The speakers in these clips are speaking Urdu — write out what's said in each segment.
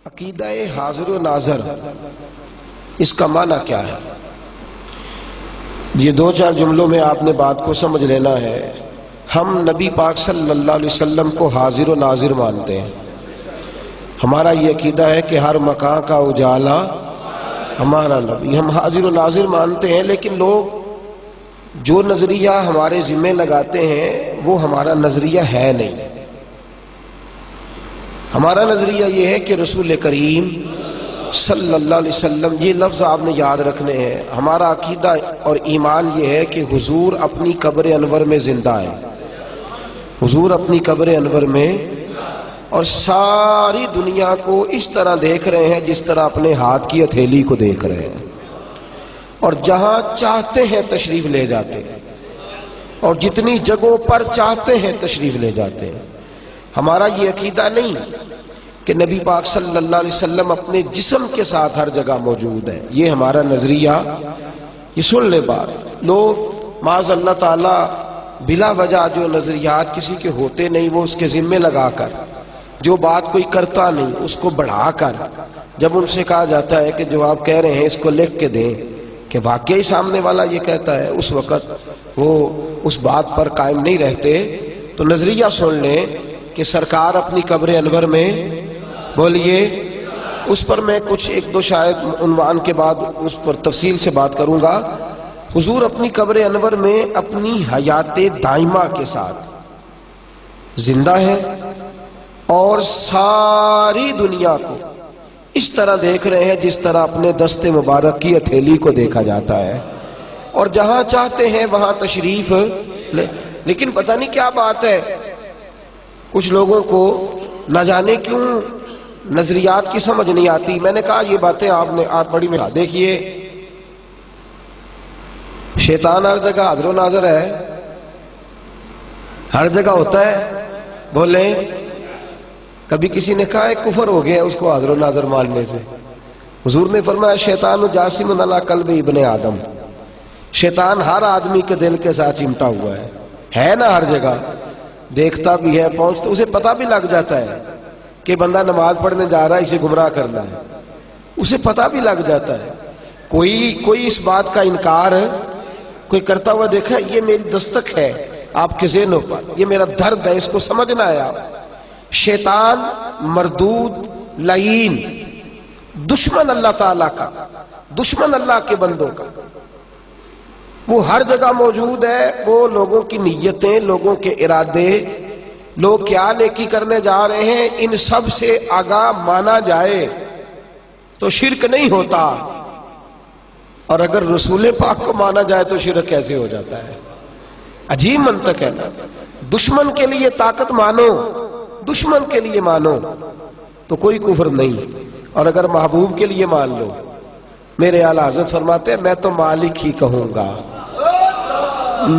عقیدہ حاضر و ناظر اس کا معنی کیا ہے؟ یہ دو چار جملوں میں آپ نے بات کو سمجھ لینا ہے۔ ہم نبی پاک صلی اللہ علیہ وسلم کو حاضر و ناظر مانتے ہیں۔ ہمارا یہ عقیدہ ہے کہ ہر مکان کا اجالا ہمارا نبی، ہم حاضر و ناظر مانتے ہیں، لیکن لوگ جو نظریہ ہمارے ذمہ لگاتے ہیں وہ ہمارا نظریہ ہے نہیں۔ ہمارا نظریہ یہ ہے کہ رسول کریم صلی اللہ علیہ وسلم، یہ لفظ آپ نے یاد رکھنے ہیں، ہمارا عقیدہ اور ایمان یہ ہے کہ حضور اپنی قبر انور میں زندہ ہے، حضور اپنی قبر انور میں، اور ساری دنیا کو اس طرح دیکھ رہے ہیں جس طرح اپنے ہاتھ کی ہتھیلی کو دیکھ رہے ہیں، اور جہاں چاہتے ہیں تشریف لے جاتے ہیں، اور جتنی جگہوں پر چاہتے ہیں تشریف لے جاتے ہیں۔ ہمارا یہ عقیدہ نہیں کہ نبی پاک صلی اللہ علیہ وسلم اپنے جسم کے ساتھ ہر جگہ موجود ہے، یہ ہمارا نظریہ۔ یہ سن لے بات، لوگ معاذ اللہ تعالی بلا وجہ جو نظریات کسی کے ہوتے نہیں وہ اس کے ذمے لگا کر، جو بات کوئی کرتا نہیں اس کو بڑھا کر، جب ان سے کہا جاتا ہے کہ جو آپ کہہ رہے ہیں اس کو لکھ کے دیں کہ واقعی سامنے والا یہ کہتا ہے، اس وقت وہ اس بات پر قائم نہیں رہتے۔ تو نظریہ سن لیں کہ سرکار اپنی قبر انور میں، بولیے، اس پر میں کچھ ایک دو شاید عنوان کے بعد اس پر تفصیل سے بات کروں گا۔ حضور اپنی قبر انور میں اپنی حیات دائمہ کے ساتھ زندہ ہے، اور ساری دنیا کو اس طرح دیکھ رہے ہیں جس طرح اپنے دست مبارک کی ہتھیلی کو دیکھا جاتا ہے، اور جہاں چاہتے ہیں وہاں تشریف لے۔ لیکن پتہ نہیں کیا بات ہے، کچھ لوگوں کو نہ جانے کیوں نظریات کی سمجھ نہیں آتی۔ میں نے کہا یہ باتیں آپ بڑی میں دیکھیے، شیطان ہر جگہ حاضر و ناظر ہے، ہر جگہ ہوتا ہے، بولیں۔ کبھی کسی نے کہا ہے کفر ہو گیا اس کو حاضر و ناظر ماننے سے۔ حضور نے فرمایا شیطان جاسم علی قلب ابن آدم، شیطان ہر آدمی کے دل کے ساتھ چمٹا ہوا ہے نا، ہر جگہ دیکھتا بھی ہے، پہنچتا، اسے پتہ بھی لگ جاتا ہے کہ بندہ نماز پڑھنے جا رہا ہے، اسے گمراہ کرنا ہے، اسے پتہ بھی لگ جاتا ہے۔ کوئی اس بات کا انکار کوئی کرتا ہوا دیکھا، یہ میری دستک ہے آپ کے ذہنوں پر، یہ میرا درد ہے، اس کو سمجھنا ہے آپ۔ شیطان مردود لعین، دشمن اللہ تعالیٰ کا، دشمن اللہ کے بندوں کا، وہ ہر جگہ موجود ہے۔ وہ لوگوں کی نیتیں، لوگوں کے ارادے، لوگ کیا نیکی کرنے جا رہے ہیں، ان سب سے آگاہ مانا جائے تو شرک نہیں ہوتا، اور اگر رسول پاک کو مانا جائے تو شرک کیسے ہو جاتا ہے؟ عجیب منطق ہے نا۔ دشمن کے لیے طاقت مانو، دشمن کے لیے مانو تو کوئی کفر نہیں، اور اگر محبوب کے لیے مان لو، میرے اعلیٰ حضرت فرماتے ہیں میں تو مالک ہی کہوں گا،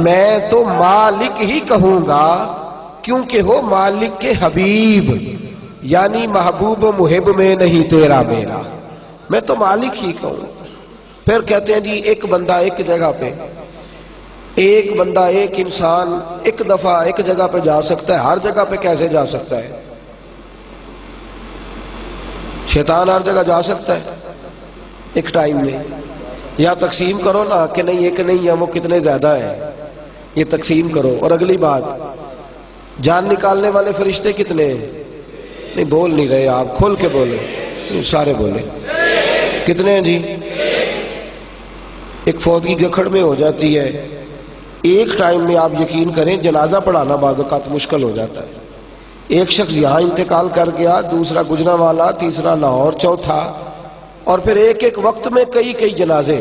میں تو مالک ہی کہوں گا، کیونکہ ہو مالک کے حبیب، یعنی محبوب و محب میں نہیں تیرا میرا، میں تو مالک ہی کہوں۔ پھر کہتے ہیں جی ایک بندہ ایک جگہ پہ، ایک بندہ ایک انسان ایک دفعہ ایک جگہ پہ جا سکتا ہے، ہر جگہ پہ کیسے جا سکتا ہے؟ شیطان ہر جگہ جا سکتا ہے ایک ٹائم میں؟ یا تقسیم کرو نا کہ نہیں ایک نہیں ہے، وہ کتنے زیادہ ہیں، یہ تقسیم کرو۔ اور اگلی بات، جان نکالنے والے فرشتے کتنے ہیں؟ نہیں بول نہیں رہے آپ، کھول کے بولے، سارے بولے، کتنے ہیں جی؟ ایک فوت کی گکھڑ میں ہو جاتی ہے، ایک ٹائم میں آپ یقین کریں جنازہ پڑھانا بعض اوقات مشکل ہو جاتا ہے۔ ایک شخص یہاں انتقال کر گیا، دوسرا گجرانوالہ، تیسرا لاہور، چوتھا، اور پھر ایک ایک وقت میں کئی جنازے،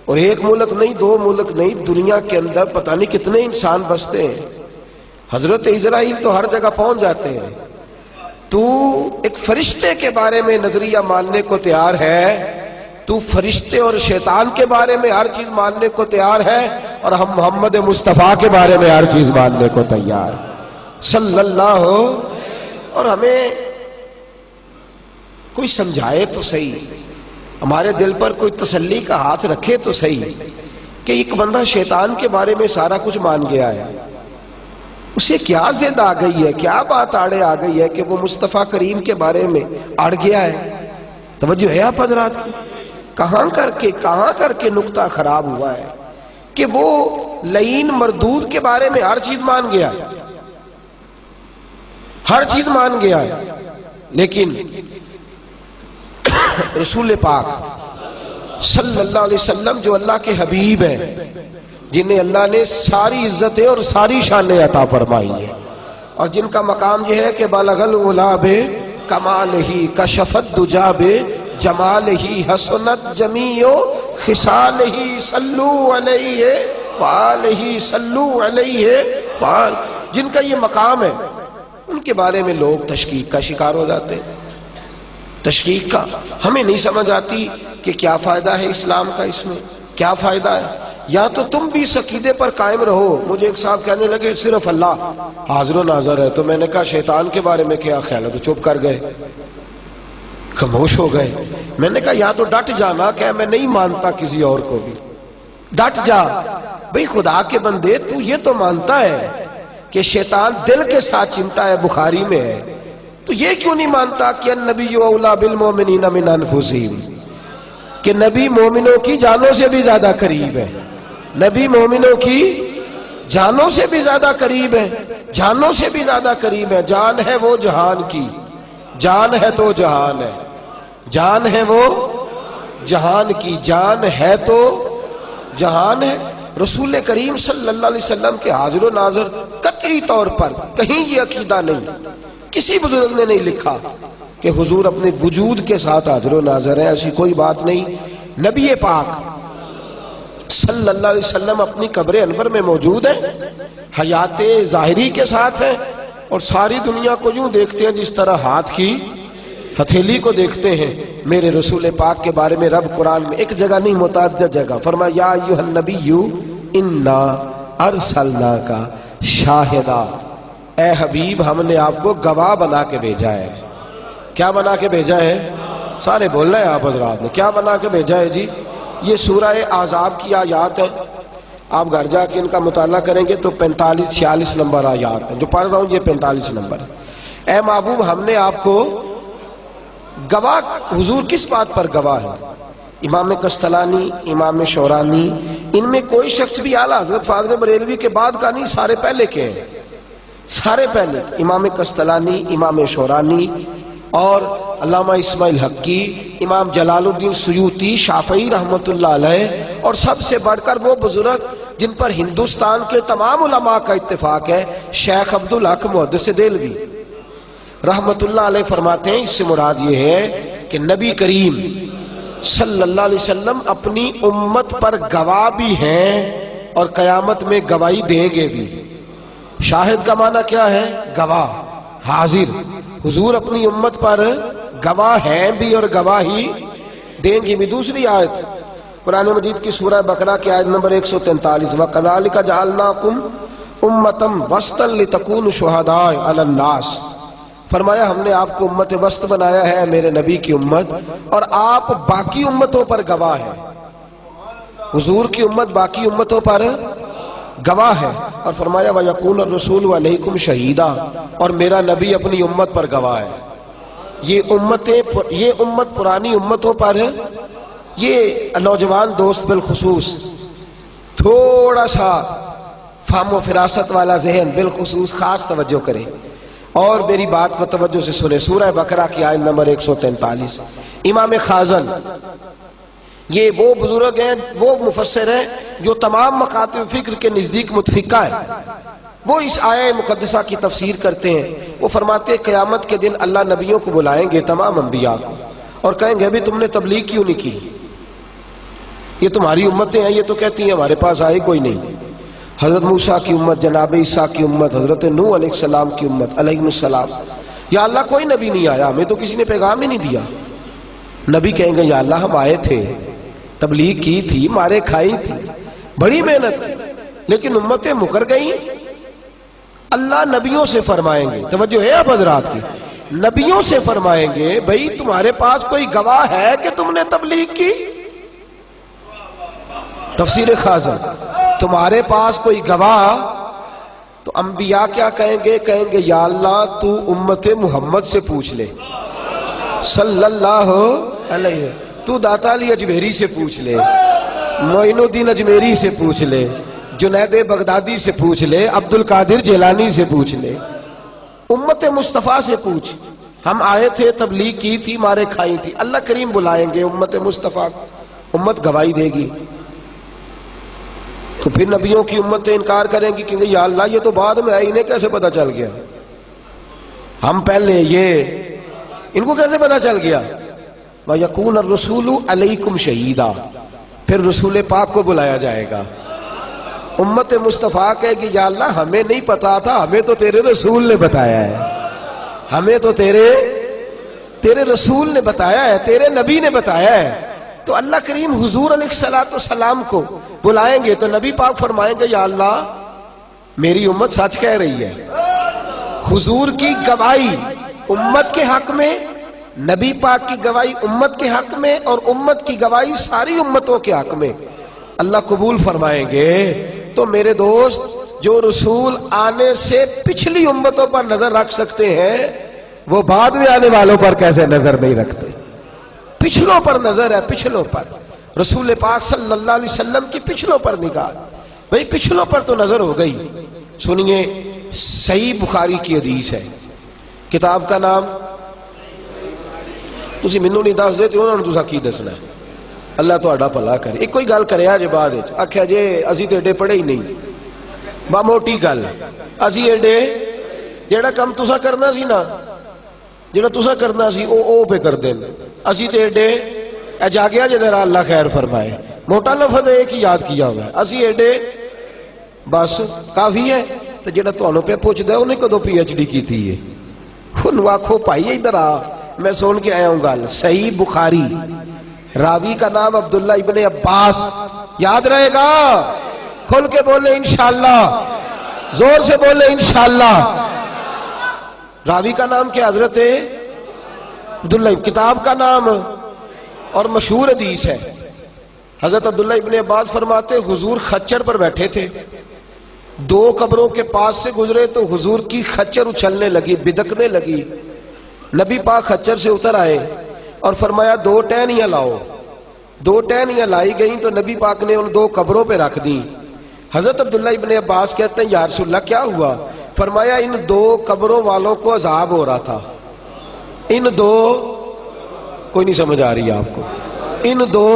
اور ایک ملک نہیں، دو ملک نہیں، دنیا کے اندر پتہ نہیں کتنے انسان بستے ہیں۔ حضرت اسرائیل تو ہر جگہ پہنچ جاتے ہیں، تو ایک فرشتے کے بارے میں نظریہ ماننے کو تیار ہے، تو فرشتے اور شیطان کے بارے میں ہر چیز ماننے کو تیار ہے، اور ہم محمد مصطفیٰ کے بارے میں ہر چیز ماننے کو تیار صلی اللہ ہو۔ اور ہمیں کوئی سمجھائے تو صحیح، ہمارے دل پر کوئی تسلی کا ہاتھ رکھے تو صحیح، کہ ایک بندہ شیطان کے بارے میں سارا کچھ مان گیا ہے، اسے کیا زد آ گئی ہے، کیا بات آڑے آ گئی ہے کہ وہ مصطفیٰ کریم کے بارے میں اڑ گیا ہے؟ توجہ ہے آپ حضرات کی؟ کہاں کر کے نقطہ خراب ہوا ہے کہ وہ لعین مردود کے بارے میں ہر چیز مان گیا ہے، ہر چیز مان گیا ہے، لیکن رسول پاک صلی اللہ علیہ وسلم جو اللہ کے حبیب ہیں، جنہیں اللہ نے ساری عزتیں اور ساری شانیں عطا فرمائی ہیں، اور جن کا مقام یہ ہے کہ بالغ العلا بکمالہ کشفت دجا بجمالہ حسنت جمیع خصالہ صلو علیہ وآلہ صلو علیہ جن کا یہ مقام ہے، ان کے بارے میں لوگ تشکیک کا شکار ہو جاتے ہیں۔ تشکیک کا ہمیں نہیں سمجھ آتی کہ کیا فائدہ ہے اسلام کا، اس میں کیا فائدہ ہے؟ یا تو تم بھی اس عقیدے پر قائم رہو۔ مجھے ایک صاحب کہنے لگے صرف اللہ حاضر و ناظر ہے، تو میں نے کہا شیطان کے بارے میں کیا خیال ہے؟ تو چپ کر گئے، خاموش ہو گئے۔ میں نے کہا یا تو ڈٹ جانا کہ میں نہیں مانتا کسی اور کو بھی، ڈٹ جا بھئی خدا کے بندے، تو یہ تو مانتا ہے کہ شیطان دل کے ساتھ چمٹا ہے، بخاری میں ہے، تو یہ کیوں نہیں مانتا کہ النبی اولیٰ بالمؤمنین من انفسہم، کہ نبی مومنوں کی جانوں سے بھی زیادہ قریب ہے، نبی مومنوں کی جانوں سے بھی زیادہ قریب ہے، جانوں سے بھی زیادہ قریب ہے۔ جان ہے وہ جہان کی، جان ہے تو جہان ہے، جان ہے وہ جہان کی، جان ہے تو جہان ہے۔ رسول کریم صلی اللہ علیہ وسلم کے حاضر و ناظر قطعی طور پر کہیں یہ عقیدہ نہیں، کسی بزرگ نے نہیں لکھا کہ حضور اپنے وجود کے ساتھ حاضر و ناظر ہے، ایسی کوئی بات نہیں۔ نبی پاک صلی اللہ علیہ وسلم اپنی قبر انور میں موجود ہیں، حیات ظاہری کے ساتھ ہیں، اور ساری دنیا کو یوں دیکھتے ہیں جس طرح ہاتھ کی ہتھیلی کو دیکھتے ہیں۔ میرے رسول پاک کے بارے میں رب قرآن میں ایک جگہ نہیں متعدد جگہ فرمایا یا ایھا النبی انا ارسلناک شاہدا، اے حبیب ہم نے آپ کو گواہ بنا کے بھیجا ہے۔ کیا بنا کے بھیجا ہے؟ سارے بولنا ہے آپ حضرات نے، کیا بنا کے بھیجا ہے جی؟ یہ سورہ احزاب کی آیات ہے، آپ گھر جا کے ان کا مطالعہ کریں گے تو 45-46 نمبر آیات ہیں، جو پڑھ رہا ہوں یہ 45 نمبر ہے۔ اے محبوب ہم نے آپ کو گواہ، حضور کس بات پر گواہ ہے؟ امام قسطلانی، امام شورانی، ان میں کوئی شخص بھی اعلیٰ حضرت فاضل بریلوی کے بعد کا نہیں، سارے پہلے کے ہیں، سارے پہلے۔ امام قسطلانی، امام شورانی اور علامہ اسماعیل حقی، امام جلال الدین سیوطی، شافعی رحمۃ اللہ علیہ، اور سب سے بڑھ کر وہ بزرگ جن پر ہندوستان کے تمام علماء کا اتفاق ہے، شیخ عبدالحق محدث دہلوی رحمۃ اللہ علیہ فرماتے ہیں اس سے مراد یہ ہے کہ نبی کریم صلی اللہ علیہ وسلم اپنی امت پر گواہ بھی ہیں اور قیامت میں گواہی دیں گے بھی۔ شاہد کا معنی کیا ہے؟ گواہ، حاضر۔ حضور اپنی امت پر گواہ ہیں بھی اور گواہی دیں گے بھی۔ دوسری آیت قرآن مجید کی سورہ بقرہ کی آیت نمبر 143 وَقَذَلِكَ جَعَلْنَاكُمْ أُمَّةً وَسْطًا لِتَكُونُوا شُهَدَاءَ عَلَى النَّاسِ، فرمایا ہم نے آپ کو امت وسط بنایا ہے، میرے نبی کی امت، اور آپ باقی امتوں پر گواہ ہیں۔ حضور کی امت باقی امتوں پر گواہ ہے، اور فرمایا وَيَكُونَ الرَّسُولُ عَلَيْكُمْ شَهِيدًا، اور میرا نبی اپنی امت پر گواہ ہے۔ یہ امت پرانی امتوں پر، یہ نوجوان دوست بالخصوص تھوڑا سا فہم و فراست والا ذہن بالخصوص خاص توجہ کرے اور میری بات کو توجہ سے سنے۔ سورہ بقرہ کی آیت نمبر 143۔ امام خازن یہ وہ بزرگ ہیں، وہ مفسر ہیں جو تمام مکاتب فکر کے نزدیک متفقہ ہیں۔ وہ اس آیہ مقدسہ کی تفسیر کرتے ہیں۔ وہ فرماتے ہیں قیامت کے دن اللہ نبیوں کو بلائیں گے، تمام انبیاء کو، اور کہیں گے ابھی تم نے تبلیغ کیوں نہیں کی؟ یہ تمہاری امتیں ہیں، یہ تو کہتی ہیں ہمارے پاس آئی کوئی نہیں۔ حضرت موسیٰ کی امت، جناب عیسیٰ کی امت، حضرت نوح علیہ السلام کی امت علیہ السلام، یا اللہ کوئی نبی نہیں آیا، ہمیں تو کسی نے پیغام ہی نہیں دیا۔ نبی کہیں گے یا اللہ ہم آئے تھے، تبلیغ کی تھی، مارے کھائی تھی، بڑی محنت کی، لیکن امتیں مکر گئیں۔ اللہ نبیوں سے فرمائیں گے، توجہ ہے آپ حضرات کی، نبیوں سے فرمائیں گے بھئی تمہارے پاس کوئی گواہ ہے کہ تم نے تبلیغ کی؟ تفسیر خازن، تمہارے پاس کوئی گواہ تو انبیاء کیا کہیں گے؟ کہیں گے یا اللہ تو امت محمد سے پوچھ لے صلی اللہ علیہ، تو داتا علی اجمیری سے پوچھ لے، معین الدین اجمیری سے پوچھ لے، جنید بغدادی سے پوچھ لے، عبد القادر جیلانی سے پوچھ لے، امت مصطفیٰ سے پوچھ۔ ہم آئے تھے، تبلیغ کی تھی، مارے کھائی تھی، اللہ کریم بلائیں گے امت مصطفیٰ، امت گواہی دے گی۔ تو پھر نبیوں کی امتیں انکار کریں گی، کہیں گے یا اللہ یہ تو بعد میں آئی، انہیں کیسے پتا چل گیا؟ ہم پہلے، یہ ان کو کیسے پتا چل گیا؟ وَيَكُونَ الرَّسُولُ عَلَيْكُمْ شَهِيدًا، پھر رسول پاک کو بلایا جائے گا۔ امت مصطفیٰ کہے گی یا اللہ ہمیں نہیں پتا تھا، ہمیں تو تیرے رسول نے بتایا ہے، ہمیں تو تیرے رسول نے بتایا ہے، تیرے نبی نے بتایا ہے۔ تو اللہ کریم حضور علیہ السلام کو بلائیں گے تو نبی پاک فرمائیں گے یا اللہ میری امت سچ کہہ رہی ہے۔ حضور کی گواہی امت کے حق میں، نبی پاک کی گواہی امت کے حق میں، اور امت کی گواہی ساری امتوں کے حق میں اللہ قبول فرمائیں گے۔ تو میرے دوست، جو رسول آنے سے پچھلی امتوں پر نظر رکھ سکتے ہیں، وہ بعد میں آنے والوں پر کیسے نظر نہیں رکھتے؟ پچھلوں پر نظر ہے، پچھلوں پر، رسول پاک صلی اللہ علیہ وسلم کی پچھلوں پر نگاہ، بھئی پچھلوں پر تو نظر ہو گئی۔ سنیے، صحیح بخاری کی حدیث ہے، کتاب کا نام تسی مینوں نہیں دس دے تے انہاں نوں تساں کی دسنا ہے؟ اللہ تہاڈا بھلا کرے۔ ایک کوئی گل کریا جے بعد وچ آکھیا جے اسی تے ایڈے پڑھے ہی نہیں، با موٹی گل، اسی ایڈے جیڑا کم تساں کرنا سی نا، جیڑا تساں کرنا سی او پہ کر دین، اسی تے ایڈے اے جاگیا جے ذرا اللہ خیر فرمائے، موٹا لفظ ایک ہی یاد کیا ہوا ہے، اسی ایڈے بس کافی ہے۔ تو جیڑا تانوں پہ پوچھدا ہے انہیں کدوں پی ایچ ڈی کیتی ہے، انہوں آکھو بھائی ادھر آ، میں سن کے آیا ہوں گل۔ صحیح بخاری، راوی کا نام عبداللہ ابن عباس، یاد رہے گا؟ کھل کے بولے انشاءاللہ، زور سے بولے انشاءاللہ۔ راوی کا نام کیا؟ حضرت عبداللہ، کتاب کا نام اور مشہور حدیث ہے۔ حضرت عبداللہ ابن عباس فرماتے حضور خچر پر بیٹھے تھے، دو قبروں کے پاس سے گزرے تو حضور کی خچر اچھلنے لگی، بدکنے لگی۔ نبی پاک خچر سے اتر آئے اور فرمایا دو ٹہنیاں لاؤ۔ دو ٹہنیاں لائی گئیں تو نبی پاک نے ان دو قبروں پہ رکھ دیں۔ حضرت عبداللہ ابن عباس کہتے ہیں یا رسول اللہ کیا ہوا؟ فرمایا ان دو قبروں والوں کو عذاب ہو رہا تھا، ان دو، کوئی نہیں سمجھ آ رہی آپ کو، ان دو،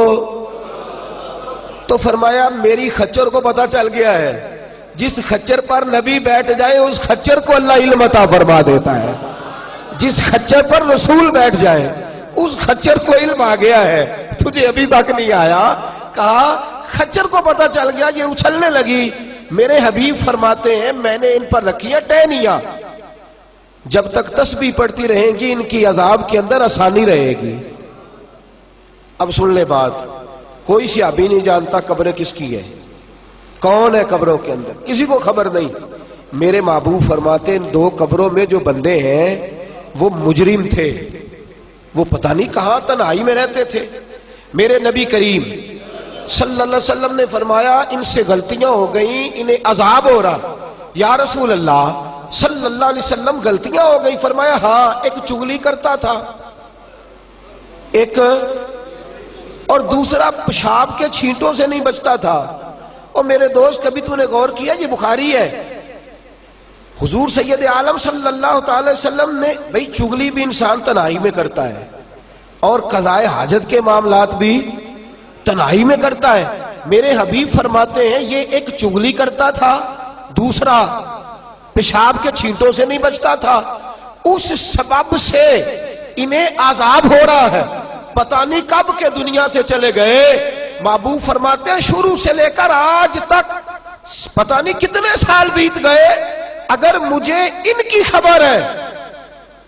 تو فرمایا میری خچر کو پتا چل گیا ہے، جس خچر پر نبی بیٹھ جائے اس خچر کو اللہ علم عطا فرما دیتا ہے، جس خچر پر رسول بیٹھ جائے اس خچر کو علم آ گیا ہے، تجھے ابھی تک نہیں آیا؟ کہا خچر کو پتا چل گیا، یہ اچھلنے لگی۔ میرے حبیب فرماتے ہیں میں نے ان پر رکھی ہے ٹہنیاں، جب تک تسبیح پڑھتی رہیں گی ان کی عذاب کے اندر آسانی رہے گی۔ اب سن لے بات، کوئی صحابی نہیں جانتا قبر کس کی ہے، کون ہے قبروں کے اندر، کسی کو خبر نہیں۔ میرے محبوب فرماتے ان دو قبروں میں جو بندے ہیں وہ مجرم تھے، وہ پتہ نہیں کہاں تنہائی میں رہتے تھے۔ میرے نبی کریم صلی اللہ علیہ وسلم نے فرمایا ان سے غلطیاں ہو گئیں، انہیں عذاب ہو رہا۔ یا رسول اللہ صلی اللہ علیہ وسلم غلطیاں ہو گئی؟ فرمایا ہاں، ایک چغلی کرتا تھا، ایک اور دوسرا پیشاب کے چھینٹوں سے نہیں بچتا تھا۔ اور میرے دوست کبھی تو نے غور کیا، یہ بخاری ہے، حضور سید عالم صلی اللہ تعالی وسلم نے، بھئی چغلی بھی انسان تنہائی میں کرتا ہے اور قضائے حاجت کے معاملات بھی تنہائی میں کرتا ہے۔ میرے حبیب فرماتے ہیں یہ ایک چغلی کرتا تھا، دوسرا پیشاب کے چھینٹوں سے نہیں بچتا تھا، اس سبب سے انہیں عذاب ہو رہا ہے، پتہ نہیں کب کے دنیا سے چلے گئے۔ محبوب فرماتے ہیں شروع سے لے کر آج تک پتہ نہیں کتنے سال بیت گئے، اگر مجھے ان کی خبر ہے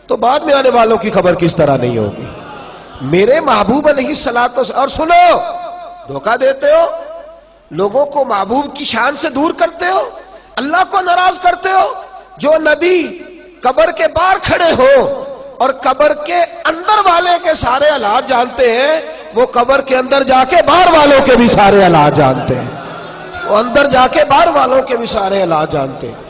تو بعد میں آنے والوں کی خبر کس طرح نہیں ہوگی؟ میرے محبوب علیہ الصلوۃ والسلام، اور سنو، دھوکہ دیتے ہو، لوگوں کو محبوب کی شان سے دور کرتے ہو، اللہ کو ناراض کرتے ہو۔ جو نبی قبر کے باہر کھڑے ہو اور قبر کے اندر والے کے سارے حالات جانتے ہیں، وہ قبر کے اندر جا کے باہر والوں کے بھی سارے حالات جانتے ہیں، وہ اندر جا کے باہر والوں کے بھی سارے حالات جانتے ہیں۔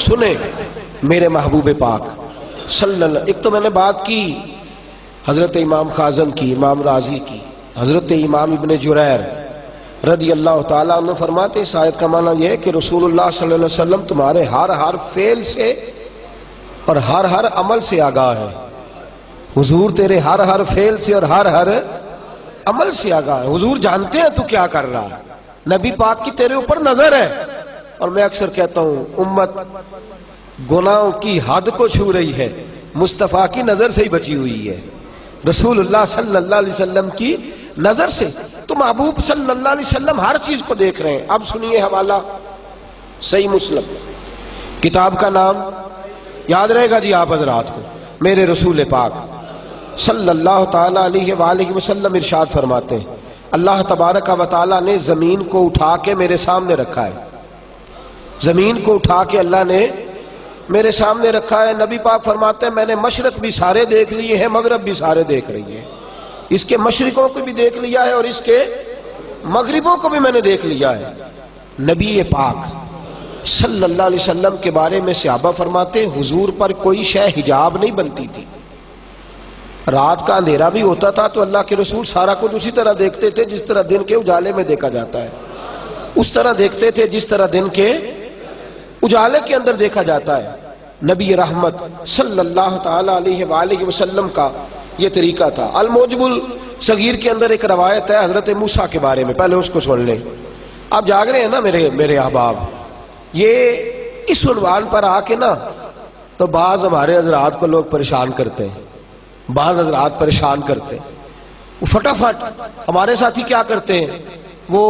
سنیں میرے محبوب پاک صلی اللہ. ایک تو میں نے بات کی حضرت امام خازن کی، امام رازی کی، حضرت امام ابن جریر رضی اللہ تعالیٰ عنہ فرماتے ہیں اس آیت کا معنی یہ ہے کہ رسول اللہ صلی اللہ علیہ وسلم تمہارے ہر فعل سے اور ہر عمل سے آگاہ ہے. حضور تیرے ہر فعل سے اور ہر عمل سے آگاہ ہے. حضور جانتے ہیں تو کیا کر رہا ہے. نبی پاک کی تیرے اوپر نظر ہے. اور میں اکثر کہتا ہوں امت گناہوں کی حد کو چھو رہی ہے، مصطفیٰ کی نظر سے ہی بچی ہوئی ہے، رسول اللہ صلی اللہ علیہ وسلم کی نظر سے. تو محبوب صلی اللہ علیہ وسلم ہر چیز کو دیکھ رہے ہیں. اب سنیے حوالہ صحیح مسلم، کتاب کا نام یاد رہے گا جی آپ حضرات کو. میرے رسول پاک صلی اللہ تعالیٰ علیہ وآلہ وسلم ارشاد فرماتے ہیں اللہ تبارک و تعالیٰ نے زمین کو اٹھا کے میرے سامنے رکھا ہے. زمین کو اٹھا کے اللہ نے میرے سامنے رکھا ہے. نبی پاک فرماتے ہیں میں نے مشرق بھی سارے دیکھ لیے ہیں، مغرب بھی سارے دیکھ رہی ہیں. اس کے مشرقوں کو بھی دیکھ لیا ہے اور اس کے مغربوں کو بھی میں نے دیکھ لیا ہے. نبی پاک صلی اللہ علیہ وسلم کے بارے میں صحابہ فرماتے ہیں حضور پر کوئی شے حجاب نہیں بنتی تھی. رات کا اندھیرا بھی ہوتا تھا تو اللہ کے رسول سارا کچھ اسی طرح دیکھتے تھے جس طرح دن کے اجالے میں دیکھا جاتا ہے. اس طرح دیکھتے تھے جس طرح دن کے اجالے کے اندر دیکھا جاتا ہے. نبی رحمت صلی اللہ تعالیٰ علیہ وآلہ وسلم کا یہ طریقہ تھا. الموجب الصغیر کے اندر ایک روایت ہے حضرت موسیٰ کے بارے میں، پہلے اس کو سن لیں. آپ جاگ رہے ہیں نا میرے احباب. یہ اس عنوان پر آ کے نا تو بعض ہمارے حضرات کو لوگ پریشان کرتے ہیں، بعض حضرات پریشان کرتے ہیں. فٹافٹ ہمارے ساتھی کیا کرتے ہیں، وہ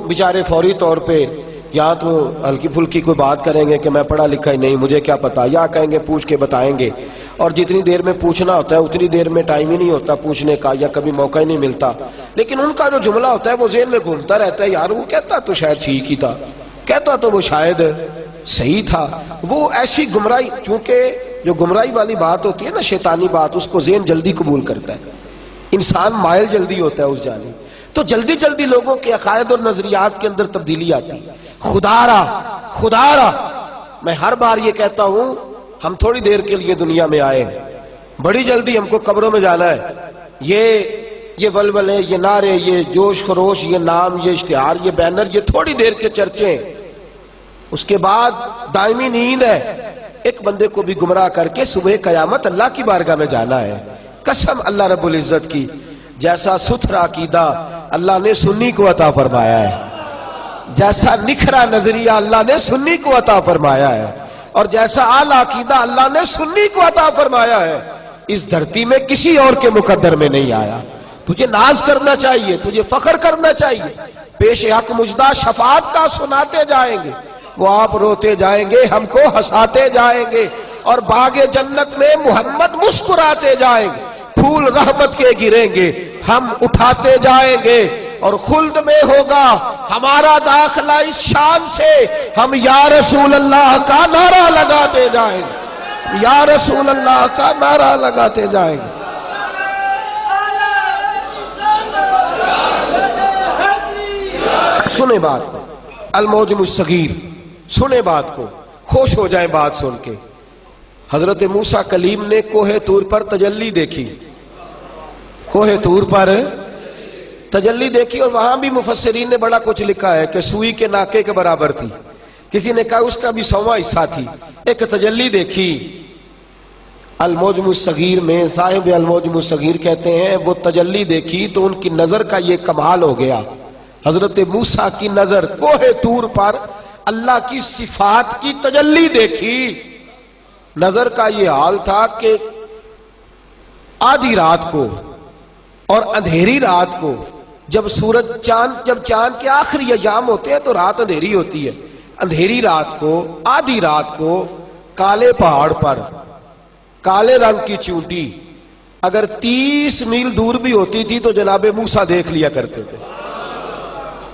بیچارے فوری طور پہ یا تو ہلکی پھلکی کوئی بات کریں گے کہ میں پڑھا لکھا ہی نہیں مجھے کیا پتا، یا کہیں گے پوچھ کے بتائیں گے. اور جتنی دیر میں پوچھنا ہوتا ہے اتنی دیر میں ٹائم ہی نہیں ہوتا پوچھنے کا، یا کبھی موقع ہی نہیں ملتا. لیکن ان کا جو جملہ ہوتا ہے وہ ذہن میں گھومتا رہتا ہے، یار وہ کہتا تو شاید ٹھیک ہی تھا، کہتا تو وہ شاید صحیح تھا. وہ ایسی گمراہی، چونکہ جو گمراہی والی بات ہوتی ہے نا شیطانی بات، اس کو ذہن جلدی قبول کرتا ہے، انسان مائل جلدی ہوتا ہے اس جانب. تو جلدی لوگوں کے عقائد اور نظریات کے اندر تبدیلی آتی ہے. خدا را میں ہر بار یہ کہتا ہوں ہم تھوڑی دیر کے لیے دنیا میں آئے، بڑی جلدی ہم کو قبروں میں جانا ہے. یہ ولولے، یہ نعرے، یہ جوش خروش، یہ نام، یہ اشتہار، یہ بینر، یہ تھوڑی دیر کے چرچے ہیں. اس کے بعد دائمی نیند ہے. ایک بندے کو بھی گمراہ کر کے صبح قیامت اللہ کی بارگاہ میں جانا ہے. قسم اللہ رب العزت کی، جیسا ستھرا عقیدہ اللہ نے سنی کو عطا فرمایا ہے، جیسا نکھرا نظریہ اللہ نے سنی کو عطا فرمایا ہے، اور جیسا اعلیٰ عقیدہ اللہ نے سنی کو عطا فرمایا ہے، اس دھرتی میں کسی اور کے مقدر میں نہیں آیا. تجھے ناز کرنا چاہیے، تجھے فخر کرنا چاہیے. پیش حق مجدہ شفاعت کا سناتے جائیں گے، وہ آپ روتے جائیں گے، ہم کو ہنساتے جائیں گے، اور باغ جنت میں محمد مسکراتے جائیں گے. پھول رحمت کے گریں گے، ہم اٹھاتے جائیں گے، اور خلد میں ہوگا ہمارا داخلہ اس شان سے ہم یا رسول اللہ کا نعرہ لگاتے جائیں گے، یا رسول اللہ کا نعرہ لگاتے جائیں گے. سنیں بات کو، الموجم الصغیر، سنیں بات کو، خوش ہو جائیں بات سن کے. حضرت موسیٰ کلیم نے کوہ طور پر تجلی دیکھی، کوہ طور پر تجلی دیکھی، اور وہاں بھی مفسرین نے بڑا کچھ لکھا ہے کہ سوئی کے ناکے کے برابر تھی، کسی نے کہا اس کا بھی 100واں حصہ تھی. ایک تجلی دیکھی. الموجم الصغیر میں صاحب الموجم الصغیر کہتے ہیں وہ تجلی دیکھی تو ان کی نظر کا یہ کمال ہو گیا. حضرت موسیٰ کی نظر کوہ طور پر اللہ کی صفات کی تجلی دیکھی. نظر کا یہ حال تھا کہ آدھی رات کو اور اندھیری رات کو، جب چاند کے آخری ایام ہوتے ہیں تو رات اندھیری ہوتی ہے، اندھیری رات کو، آدھی رات کو، کالے پہاڑ پر کالے رنگ کی چونٹی اگر 30 میل دور بھی ہوتی تھی تو جناب موسیٰ دیکھ لیا کرتے تھے.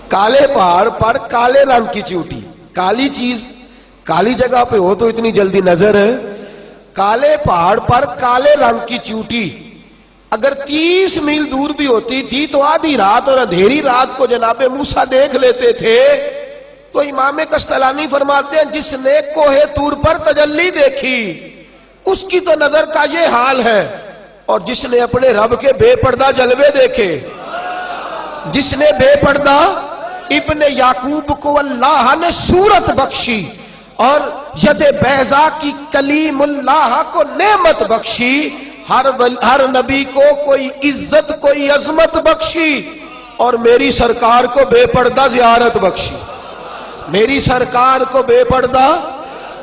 کالے پہاڑ پر کالے رنگ کی چیوٹی. کالی چیز کالی جگہ پہ ہو تو اتنی جلدی نظر ہے. کالے پہاڑ پر کالے رنگ کی چیوٹی اگر 30 میل دور بھی ہوتی تھی تو آدھی رات اور اندھیری رات کو جناب موسیٰ دیکھ لیتے تھے. تو امام کشتلانی فرماتے ہیں جس نے کوہ طور پر تجلی دیکھی اس کی تو نظر کا یہ حال ہے، اور جس نے اپنے رب کے بے پردہ جلوے دیکھے، جس نے بے پردہ ابن یعقوب کو اللہ نے صورت بخشی اور ید بیضا کی کلیم اللہ کو نعمت بخشی، ہر نبی کو کوئی عزت کوئی عظمت بخشی، اور میری سرکار کو بے پردہ زیارت بخشی، میری سرکار کو بے پردہ.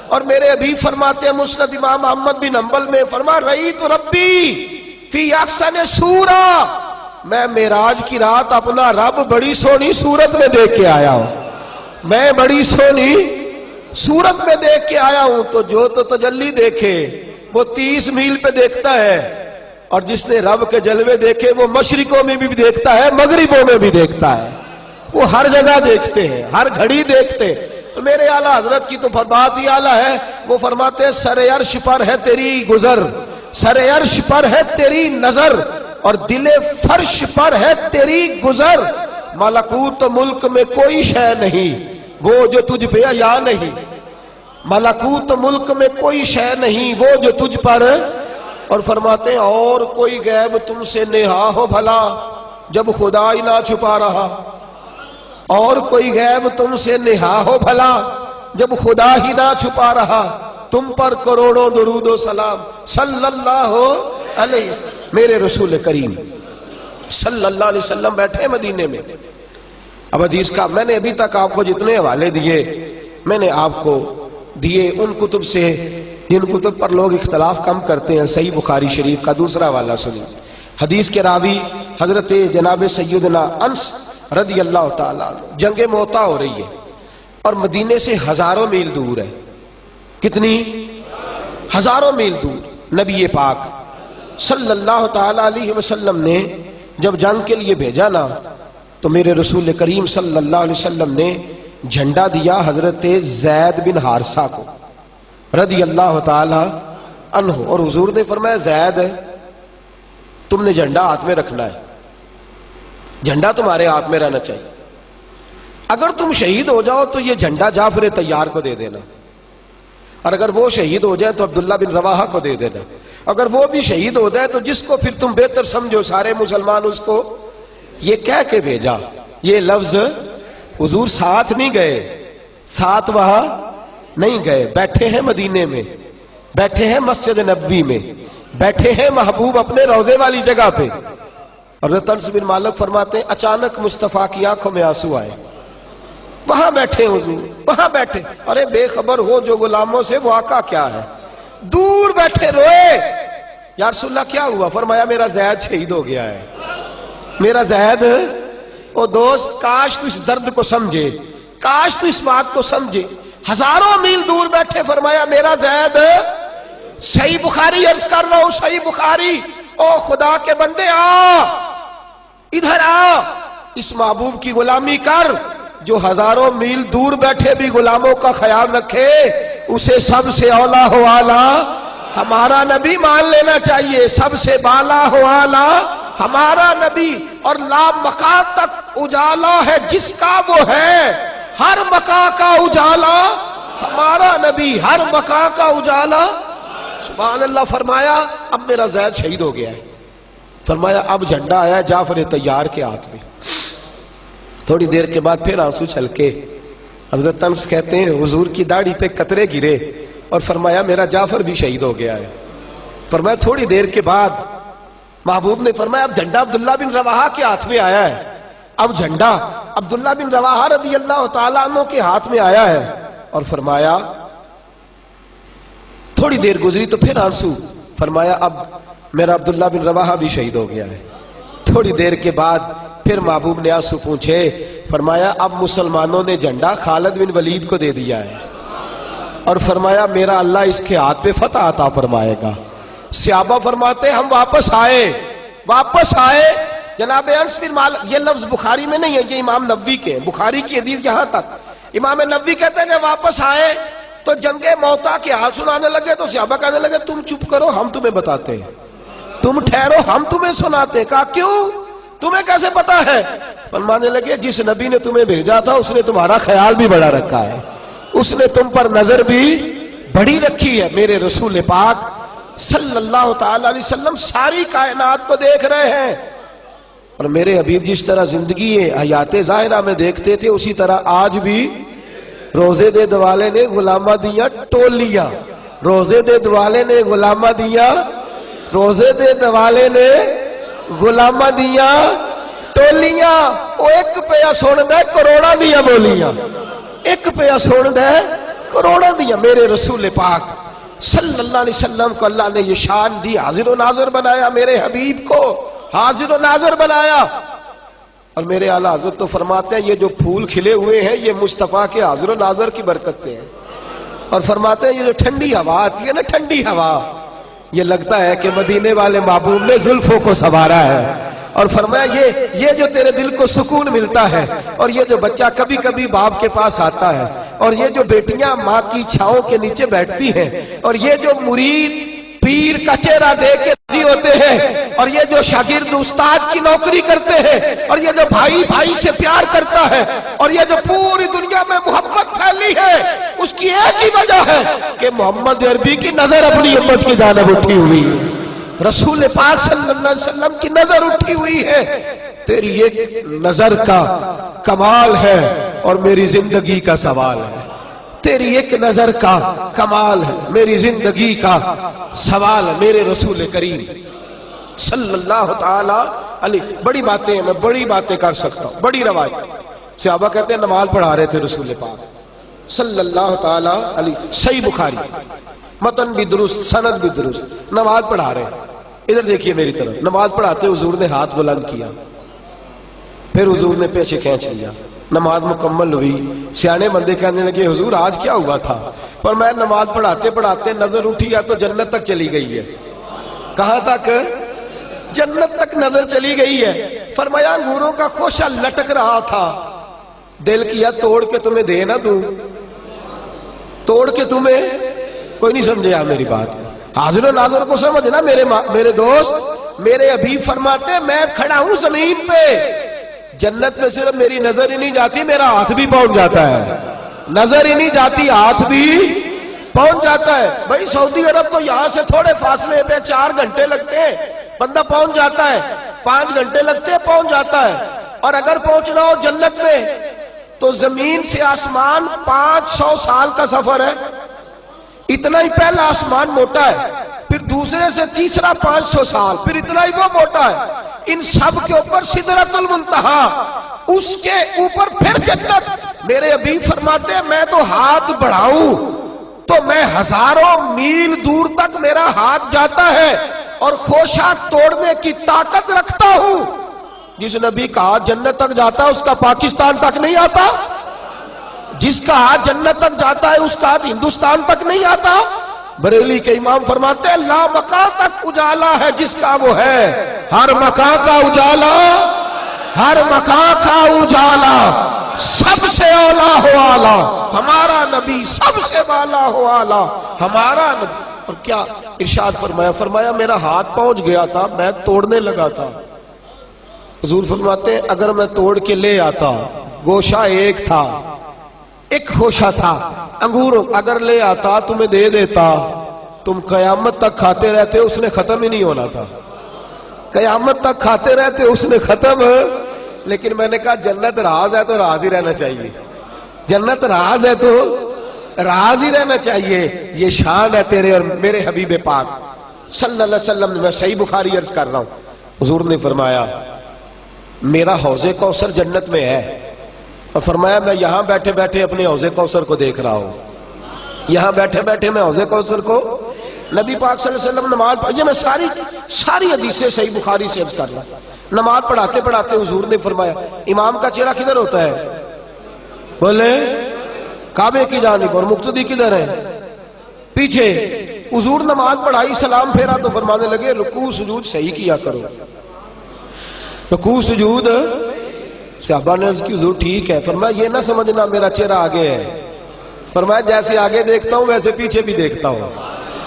اور میرے ابھی فرماتے ہیں مسند امام احمد بن حنبل میں فرما رأیت ربی فی احسن صورہ، میں معراج کی رات اپنا رب بڑی سونی صورت میں دیکھ کے آیا ہوں، میں بڑی سونی صورت میں دیکھ کے آیا ہوں. تو جو تو تجلی دیکھے وہ 30 میل پہ دیکھتا ہے، اور جس نے رب کے جلوے دیکھے وہ مشرقوں میں بھی دیکھتا ہے مغربوں میں بھی دیکھتا ہے، وہ ہر جگہ دیکھتے ہیں، ہر گھڑی دیکھتے. تو میرے اعلیٰ حضرت کی تو بات ہی اعلیٰ ہے، وہ فرماتے ہیں سر عرش پر ہے تیری گزر، سر عرش پر ہے تیری نظر، اور دل فرش پر ہے تیری گزر. ملکوت ملک میں کوئی شے نہیں وہ جو تجھ پہ عیا نہیں، ملکوت ملک میں کوئی شے نہیں وہ جو تجھ پر. اور فرماتے ہیں اور کوئی غیب تم سے نہا ہو بھلا جب خدا ہی نہ چھپا رہا، اور کوئی غیب تم سے نہا ہو بھلا جب خدا ہی نہ چھپا رہا. تم پر کروڑوں درود و سلام صلی اللہ علیہ. میرے رسول کریم صلی اللہ علیہ وسلم بیٹھے مدینے میں. اب حدیث کا میں نے ابھی تک آپ کو جتنے حوالے دیے میں نے آپ کو دیے ان کتب سے جن کتب پر لوگ اختلاف کم کرتے ہیں. صحیح بخاری شریف کا دوسرا حوالہ سنیں. حدیث کے راوی حضرت جناب سیدنا انس رضی اللہ تعالیٰ عنہ. جنگ موتا ہو رہی ہے اور مدینے سے ہزاروں میل دور ہے. کتنی؟ ہزاروں میل دور. نبی پاک صلی اللہ تعالیٰ علیہ وسلم نے جب جنگ کے لیے بھیجا نا تو میرے رسول کریم صلی اللہ علیہ وسلم نے جھنڈا دیا حضرت زید بن حارثہ کو رضی اللہ تعالیٰ عنہ. اور حضور نے فرمایا زید تم نے جھنڈا ہاتھ میں رکھنا ہے، جھنڈا تمہارے ہاتھ میں رہنا چاہیے. اگر تم شہید ہو جاؤ تو یہ جھنڈا جعفر طیار کو دے دینا، اور اگر وہ شہید ہو جائے تو عبداللہ بن رواحہ کو دے دینا. اگر وہ بھی شہید ہو جائے تو جس کو پھر تم بہتر سمجھو سارے مسلمان اس کو. یہ کہہ کے بھیجا. یہ لفظ حضور ساتھ نہیں گئے، ساتھ وہاں نہیں گئے، بیٹھے ہیں مدینے میں، بیٹھے ہیں مسجد نبوی میں، بیٹھے ہیں محبوب اپنے روضے والی جگہ پہ. اور انس بن مالک فرماتے ہیں اچانک مصطفیٰ کی آنکھوں میں آنسو آئے. وہاں بیٹھے حضور، وہاں بیٹھے. ارے بے خبر ہو جو غلاموں سے وہ آقا کیا ہے. دور بیٹھے روئے. یا رسول اللہ کیا ہوا؟ فرمایا میرا زید شہید ہو گیا ہے، میرا زید. او دوست کاش تو اس درد کو سمجھے، کاش تو اس بات کو سمجھے. ہزاروں میل دور بیٹھے فرمایا میرا زید. صحیح بخاری عرض کر رہا ہوں، صحیح بخاری. او خدا کے بندے آ ادھر آ، اس محبوب کی غلامی کر جو ہزاروں میل دور بیٹھے بھی غلاموں کا خیال رکھے. اسے سب سے اولا ہو آلہ ہمارا نبی مان لینا چاہیے، سب سے بالا ہو آلہ ہمارا نبی. اور لا مقام تک اجالا ہے جس کا وہ ہے، ہر مقام کا اجالا ہمارا نبی، ہر مقام کا اجالا. سبحان اللہ. فرمایا اب میرا زید شہید ہو گیا ہے. فرمایا اب جھنڈا آیا جعفر طیار کے ہاتھ میں. تھوڑی دیر کے بعد پھر آنسو چھلکے. حضرت انس کہتے ہیں حضور کی داڑھی پہ قطرے گرے اور فرمایا میرا جعفر بھی شہید ہو گیا ہے. فرمایا تھوڑی دیر کے بعد محبوب نے فرمایا اب جھنڈا عبداللہ بن رواحہ کے ہاتھ میں آیا ہے. اب جھنڈا عبداللہ بن رواحہ رضی اللہ تعالیٰ عنہ کے ہاتھ میں آیا ہے. اور فرمایا تھوڑی دیر گزری تو پھر آنسو. فرمایا اب میرا عبداللہ بن رواحہ بھی شہید ہو گیا ہے. تھوڑی دیر کے بعد پھر محبوب نے آنسو پوچھے. فرمایا اب مسلمانوں نے جھنڈا خالد بن ولید کو دے دیا ہے. اور فرمایا میرا اللہ اس کے ہاتھ پہ فتح عطا فرمائے گا. صحابہ فرماتے ہم واپس آئے جناب انس بن مالک، یہ لفظ بخاری میں نہیں ہے، یہ امام نبوی کے ہیں، بخاری کی حدیث یہاں تک۔ امام نبوی کہتے ہیں کہ واپس آئے تو جنگ موتا کے حال سنانے لگے تو صحابہ کہنے لگے تم چپ کرو ہم تمہیں بتاتے ہیں، تم ٹھہرو ہم تمہیں سناتے ہیں۔ کہا کیوں، تمہیں کیسے پتا ہے؟ فرمانے لگے جس نبی نے تمہیں بھیجا تھا اس نے تمہارا خیال بھی بڑا رکھا ہے، اس نے تم پر نظر بھی بڑی رکھی ہے۔ میرے رسول پاک صلی اللہ تعالی علیہ وسلم ساری کائنات کو دیکھ رہے ہیں، اور میرے حبیب جس طرح زندگی حیات ظاہرہ میں دیکھتے تھے اسی طرح آج بھی روزے دے دوالے نے غلامہ دیا ٹولیاں، روزے دے دوالے نے غلامہ دیا، روزے دے دوالے نے غلامہ دیا ٹولیاں۔ وہ ایک پیا سن دے کروڑا دیا بولیاں، ایک پیا سن دے کروڑا دیا۔ میرے رسول پاک صلی اللہ علیہ وسلم کو اللہ نے یہ شان دی، حاضر و ناظر بنایا، میرے حبیب کو حاضر و ناظر بنایا۔ اور میرے اعلیٰ حضرت تو فرماتے ہیں یہ جو پھول کھلے ہوئے ہیں یہ مصطفیٰ کے حاضر و ناظر کی برکت سے ہے، اور فرماتے ہیں یہ جو ٹھنڈی ہوا آتی ہے نا، ٹھنڈی ہوا، یہ لگتا ہے کہ مدینے والے محبوب نے زلفوں کو سنوارا ہے۔ اور فرمایا یہ جو تیرے دل کو سکون ملتا ہے، اور یہ جو بچہ کبھی کبھی باپ کے پاس آتا ہے، اور یہ جو بیٹیاں ماں کی چھاؤں کے نیچے بیٹھتی ہیں، اور یہ جو مرید پیر کا چہرہ دیکھ کے راضی ہوتے ہیں، اور یہ جو شاگرد استاد کی نوکری کرتے ہیں، اور یہ جو بھائی بھائی سے پیار کرتا ہے، اور یہ جو پوری دنیا میں محبت پھیلی ہے، اس کی ایک ہی وجہ ہے کہ محمد عربی کی نظر اپنی امت کی جانب اٹھی ہوئی ہے، رسول پاک صلی اللہ علیہ وسلم کی نظر اٹھی ہوئی ہے۔ تیری ایک نظر کا کمال ہے اور میری زندگی کا سوال ہے، تیری ایک نظر کا کمال ہے، میری زندگی کا سوال ہے۔ میرے رسول کریم صلی اللہ تعالی علیہ، بڑی باتیں ہیں، میں بڑی باتیں کر سکتا ہوں، بڑی روایت۔ صحابہ کہتے ہیں نماز پڑھا رہے تھے رسول پاک صلی اللہ تعالی علیہ، صحیح بخاری، متن بھی درست، سند بھی درست، نماز پڑھا رہے ہیں۔ ادھر دیکھیے میری طرف، نماز پڑھاتے حضور نے ہاتھ بلند کیا، پھر حضور نے پیچھے کھینچ لیا، نماز مکمل ہوئی۔ سیانے بندے کہنے لگے حضور آج کیا ہوا تھا؟ پر میں نماز پڑھاتے پڑھاتے نظر اٹھی یا تو جنت تک چلی گئی ہے۔ کہاں تک؟ جنت تک نظر چلی گئی ہے۔ فرمایا انگوروں کا خوشہ لٹک رہا تھا، دل کیا توڑ کے تمہیں دے نہ دوں، توڑ کے تمہیں، کوئی نہیں سمجھے آپ میری بات؟ حاضر و ناظر کو سمجھنا میرے دوست۔ میرے حبیب فرماتے ہیں میں کھڑا ہوں زمین پہ، جنت میں صرف میری نظر ہی نہیں جاتی، میرا ہاتھ بھی پہنچ جاتا ہے، نظر ہی نہیں جاتی ہاتھ بھی پہنچ جاتا ہے۔ بھائی سعودی عرب تو یہاں سے تھوڑے فاصلے پہ 4 گھنٹے لگتے ہیں، بندہ پہنچ جاتا ہے، 5 گھنٹے لگتے ہیں پہنچ جاتا ہے۔ اور اگر پہنچنا ہو جنت میں تو زمین سے آسمان 500 سال کا سفر ہے، اتنا ہی پہلا آسمان موٹا ہے، پھر دوسرے سے تیسرا 500 سال، پھر اتنا ہی وہ موٹا ہے، ان سب کے اوپر سدرۃ المنتہا، اس کے اوپر پھر جنت۔ میرے حبیب فرماتے ہیں میں تو ہاتھ بڑھاؤں تو میں ہزاروں میل دور تک میرا ہاتھ جاتا ہے اور خوشہ توڑنے کی طاقت رکھتا ہوں۔ جس نبی کا ہاتھ جنت تک جاتا ہے اس کا پاکستان تک نہیں آتا، جس کا ہاتھ جنت تک جاتا ہے اس کا ہاتھ ہندوستان تک نہیں آتا۔ بریلی کے امام فرماتے ہیں لا مکان تک اجالا ہے جس کا وہ ہے، ہر مکان کا اجالا، ہر مکان کا اجالا، سب سے اولا ہو آلہ ہمارا نبی، سب سے بالا ہو آلہ ہمارا نبی۔ اور کیا ارشاد فرمایا میرا ہاتھ پہنچ گیا تھا، میں توڑنے لگا تھا۔ حضور فرماتے ہیں اگر میں توڑ کے لے آتا، گوشہ ایک تھا، ایک خوشہ تھا انگور، اگر لے آتا تمہیں دے دیتا، تم قیامت تک کھاتے رہتے، اس نے ختم ہی نہیں ہونا تھا، قیامت تک کھاتے رہتے اس نے ختم۔ لیکن میں نے کہا جنت راز ہے تو راز ہی رہنا چاہیے، جنت راز ہے تو راز ہی رہنا چاہیے۔ یہ شان ہے تیرے اور میرے حبیب پاک صلی اللہ علیہ وسلم۔ میں صحیح بخاری عرض کر رہا ہوں، حضور نے فرمایا میرا حوض کوثر جنت میں ہے، اور فرمایا میں یہاں بیٹھے بیٹھے اپنے حوض کوثر کو دیکھ رہا ہوں، یہاں بیٹھے بیٹھے میں حوض کوثر کو، نبی پاک صلی اللہ علیہ وسلم نماز پڑھی، میں ساری حدیثیں صحیح بخاری سے عرض کر رہا ہوں۔ نماز پڑھاتے پڑھاتے حضور نے فرمایا امام کا چہرہ کدھر ہوتا ہے؟ بولے کعبے کی جانب، اور مقتدی کدھر ہے؟ پیچھے۔ حضور نماز پڑھائی، سلام پھیرا تو فرمانے لگے رکوع سجود صحیح کیا کرو، رکوع سجود صحابہ نے عرض کی حضور ٹھیک ہے. فرمایا یہ نہ سمجھنا میرا چہرہ آگے ہے. فرمایا جیسے آگے دیکھتا ہوں ویسے پیچھے بھی دیکھتا ہوں.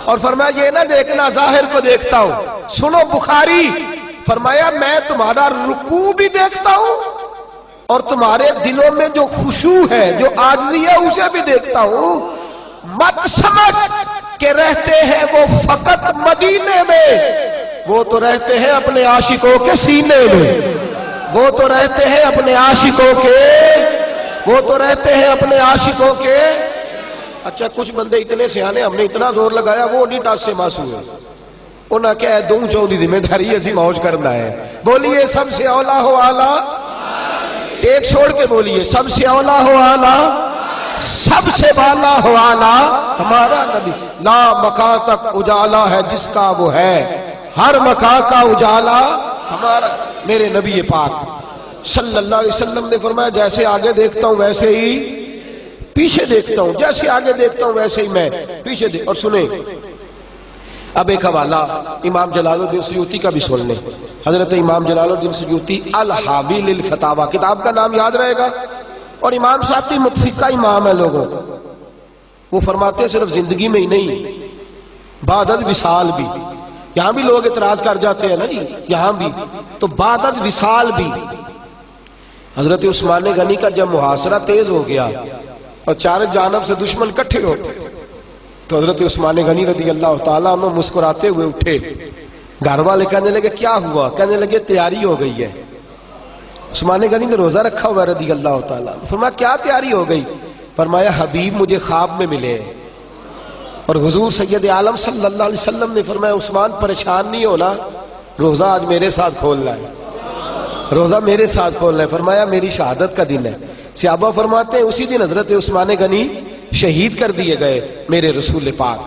اور فرمایا یہ نہ دیکھنا ظاہر کو دیکھتا ہوں. سنو بخاری. فرمایا میں تمہارا رکوع بھی دیکھتا ہوں اور تمہارے دلوں میں جو خشوع ہے جو عاجزی ہے اسے بھی دیکھتا ہوں. مت سمجھ کہ رہتے ہیں وہ فقط مدینے میں، وہ تو رہتے ہیں اپنے عاشقوں کے سینے میں. وہ تو رہتے ہیں اپنے عاشقوں کے، وہ تو رہتے ہیں اپنے عاشقوں کے. اچھا کچھ بندے اتنے سیانے ہم نے اتنا زور لگایا وہ نہیں ٹاس سے ماسو ہے. انہاں کیا ہے دوں چوں دی ذمہ داری ایسی موج کرنا ہے. بولیے سب سے اولا ہو اعلیٰ. ایک چھوڑ کے بولیے سب سے اولا ہو اعلیٰ، سب سے بالا ہو اعلیٰ ہمارا نبی. لا مکان تک اجالا ہے جس کا وہ ہے، ہر مکان کا اجالا ہمارا. میرے نبی پاک صلی اللہ علیہ وسلم نے فرمایا جیسے آگے دیکھتا ہوں ویسے ہی پیچھے دیکھتا ہوں، جیسے آگے دیکھتا ہوں ویسے ہی میں پیچھے اور سنیں اب ایک حوالہ امام جلال الدین سیوطی کا بھی سن لیں. حضرت امام جلال الدین سیوطی الحاوی للفتاوی کتاب کا نام یاد رہے گا. اور امام صاحب کی متفقہ امام ہے لوگوں. وہ فرماتے ہیں صرف زندگی میں ہی نہیں بعد الوصال بھی. یہاں بھی لوگ اعتراض کر جاتے ہیں نا جی، یہاں بھی تو بعد الوصال بھی. حضرت عثمان غنی کا جب محاصرہ تیز ہو گیا اور چار جانب سے دشمن کٹھے ہوتے تو حضرت عثمان غنی رضی اللہ تعالیٰ عنہ مسکراتے ہوئے اٹھے. گھر والے کہنے لگے کیا ہوا؟ کہنے لگے تیاری ہو گئی ہے. عثمان غنی نے روزہ رکھا ہوا رضی اللہ تعالیٰ. فرمایا کیا تیاری ہو گئی؟ فرمایا حبیب مجھے خواب میں ملے. اور حضور سید عالم صلی اللہ علیہ وسلم نے فرمایا عثمان پریشان نہیں ہونا، روزہ آج میرے ساتھ کھولنا ہے، روزہ میرے ساتھ کھولنا ہے. فرمایا میری شہادت کا دن ہے. صحابہ فرماتے ہیں اسی دن حضرت عثمان غنی شہید کر دیے گئے میرے رسول پاک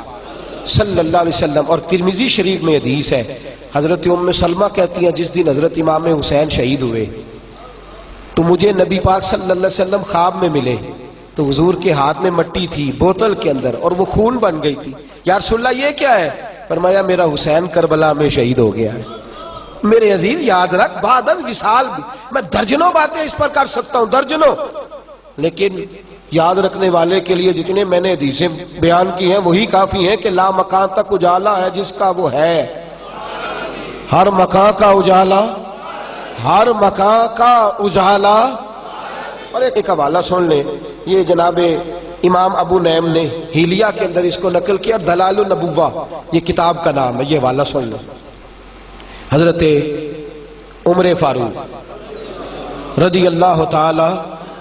صلی اللہ علیہ وسلم. اور ترمذی شریف میں حدیث ہے حضرت ام سلمہ کہتی ہیں جس دن حضرت امام حسین شہید ہوئے تو مجھے نبی پاک صلی اللہ علیہ وسلم خواب میں ملے تو حضور کے ہاتھ میں مٹی تھی بوتل کے اندر اور وہ خون بن گئی تھی. یا رسول اللہ یہ کیا ہے؟ فرمایا میرا حسین کربلا میں شہید ہو گیا ہے. میرے عزیز یاد رکھ بعد الوصال بھی میں درجنوں باتیں اس پر کر سکتا ہوں، درجنوں، لیکن یاد رکھنے والے کے لیے جتنے میں نے حدیثیں بیان کی ہیں وہی کافی ہیں کہ لا مکان تک اجالا ہے جس کا وہ ہے، ہر مکان کا اجالا، ہر مکان کا اجالا. اور ایک حوالہ سن لیں، یہ جناب امام ابو نعیم نے ہیلیہ کے اندر اس کو نقل کیا، دلال النبوہ یہ کتاب کا نام ہے. یہ حوالہ سن لیں. حضرت عمر فاروق رضی اللہ تعالی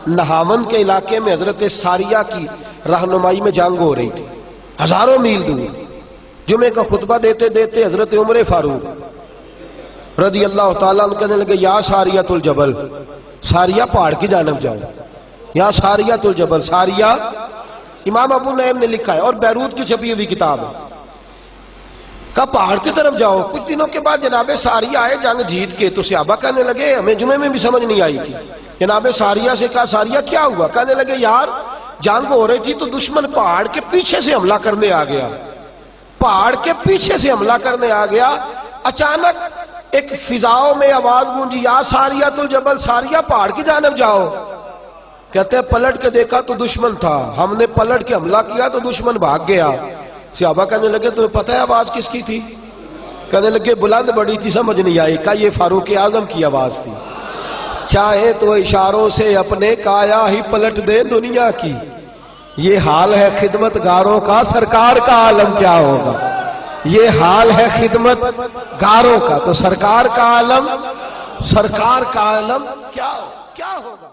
نہاون کے علاقے میں حضرت ساریہ کی رہنمائی میں جنگ ہو رہی تھی ہزاروں میل دور. جمعے کا خطبہ دیتے دیتے حضرت عمر فاروق رضی اللہ تعالیٰ عنہ کہنے لگے یا ساریۃ الجبل، ساریہ پہاڑ کی جانب جاؤ. یا ساریۃ الجبل، ساریہ امام ابو نعیم نے لکھا ہے اور بیروت کی چھپی ہوئی کتاب ہے. کہا پہاڑ کی طرف جاؤ. کچھ دنوں کے بعد جناب ساریہ آئے جنگ جیت کے تو صحابہ کہنے لگے ہمیں جمعے میں بھی سمجھ نہیں آئی تھی. جناب ساریہ سے کہا ساریہ کیا ہوا؟ کہنے لگے یار جنگ ہو رہی تھی تو دشمن پہاڑ کے پیچھے سے حملہ کرنے آ گیا، پہاڑ کے پیچھے سے حملہ کرنے آ گیا. اچانک ایک فضاؤں میں آواز گونجی یا ساریۃ الجبل، ساریہ پہاڑ کی جانب جاؤ. کہتے ہیں پلٹ کے دیکھا تو دشمن تھا، ہم نے پلٹ کے حملہ کیا تو دشمن بھاگ گیا. صحابہ کہنے لگے تمہیں پتہ ہے آواز کس کی تھی؟ کہنے لگے بلند بڑی تھی سمجھ نہیں آئی. کہا یہ فاروق اعظم کی آواز تھی. چاہے تو اشاروں سے اپنے کایا ہی پلٹ دے دنیا کی، یہ حال ہے خدمت گاروں کا، سرکار کا عالم کیا ہوگا. یہ حال ہے خدمت گاروں کا تو سرکار کا عالم، سرکار کا عالم کیا ہوگا.